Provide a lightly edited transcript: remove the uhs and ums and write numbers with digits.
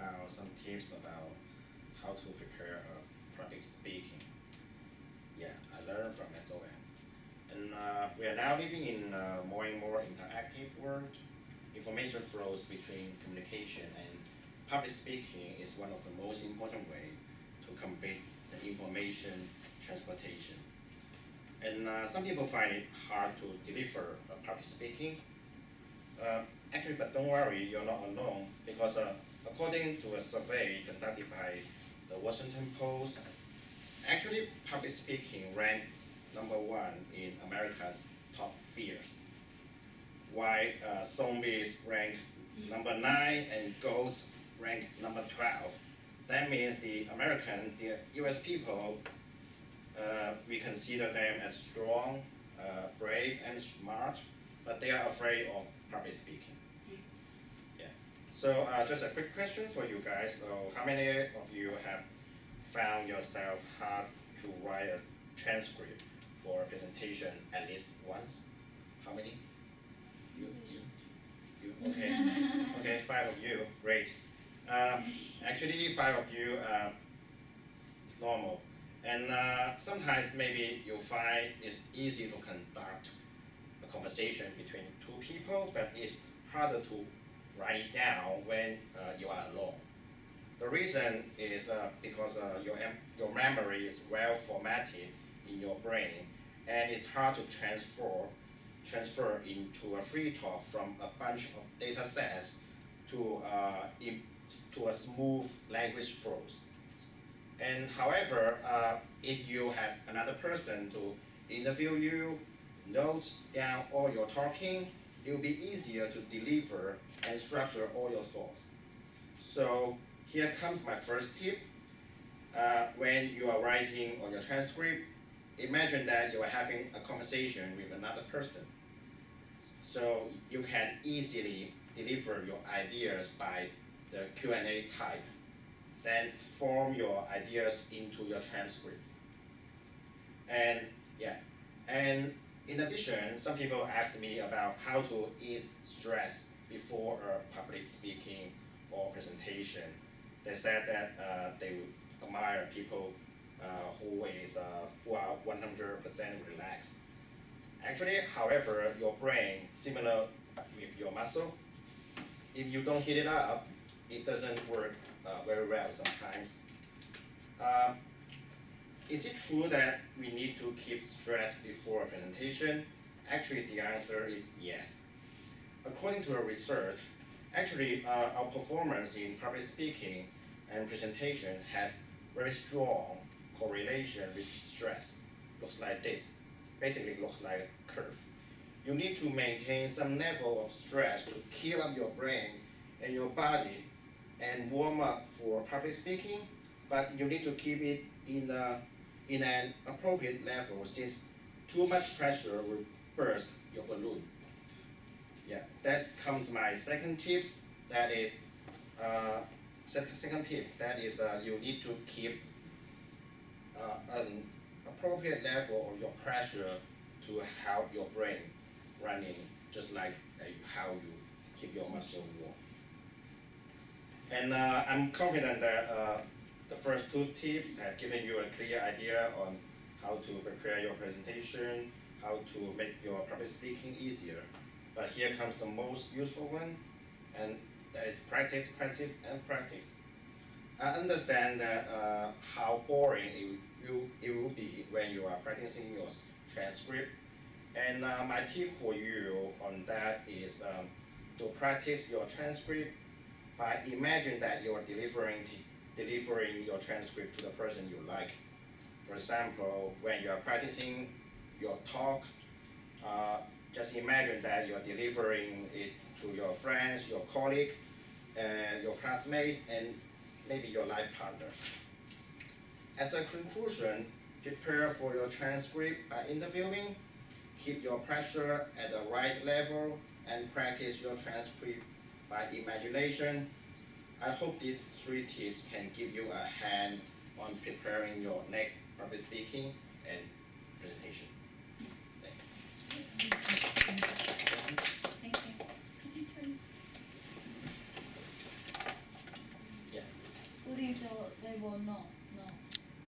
about some tips about how to prepare a public speaking. Yeah, I learned from SOM. And we are now living in a more and more interactive world. Information flows between communication and public speaking is one of the most important ways to complete the information transportation. And some people find it hard to deliver public speaking. Actually, but don't worry, you're not alone because according to a survey conducted by the Washington Post, actually public speaking ranked #1 in America's top fears, while zombies rank #9 and ghosts rank #12. That means the US people, we consider them as strong, brave, and smart, but they are afraid of public speaking. Yeah. So just a quick question for you guys. So how many of you have found yourself hard to write a transcript for a presentation at least once? How many? You? Okay. Okay, 5 of you. Great. Actually, 5 of you is normal. And sometimes maybe you find it's easy to conduct a conversation between 2 people, but it's harder to write it down when you are alone. The reason is because your memory is well formatted in your brain, and it's hard to transfer into a free talk from a bunch of data sets to a smooth language flows. And however, if you have another person to interview you, note down all your talking, it will be easier to deliver and structure all your thoughts. So here comes my first tip. When you are writing on your transcript, imagine that you are having a conversation with another person. So you can easily deliver your ideas by the Q&A type. Then form your ideas into your transcript. And yeah, and in addition, some people ask me about how to ease stress before a public speaking or presentation. They said that they would admire people who are 100% relaxed. Actually, however, your brain, similar with your muscle, if you don't heat it up, it doesn't work very well sometimes. Is it true that we need to keep stress before a presentation? Actually, the answer is yes. According to a research, actually our performance in public speaking and presentation has very strong correlation with stress. Looks like this. Basically looks like a curve. You need to maintain some level of stress to keep up your brain and your body and warm up for public speaking, but you need to keep it in an appropriate level since too much pressure will burst your balloon. Yeah, that comes my second tips. That is second tip. That is you need to keep an appropriate level of your pressure to help your brain running, just like how you keep your muscle warm. And I'm confident that the first 2 tips have given you a clear idea on how to prepare your presentation, how to make your public speaking easier. But here comes the most useful one, and that is practice, practice, and practice. I understand that how boring it will be when you are practicing your transcript. And my tip for you on that is to practice your transcript by imagine that you are delivering your transcript to the person you like. For example, when you are practicing your talk, just imagine that you are delivering it to your friends, your colleagues, your classmates, and maybe your life partners. As a conclusion, prepare for your transcript by interviewing, keep your pressure at the right level, and practice your transcript by imagination. I hope these 3 tips can give you a hand on preparing your next public speaking and presentation. Thanks. Thank you. Could you turn? Yeah. think so. They will not.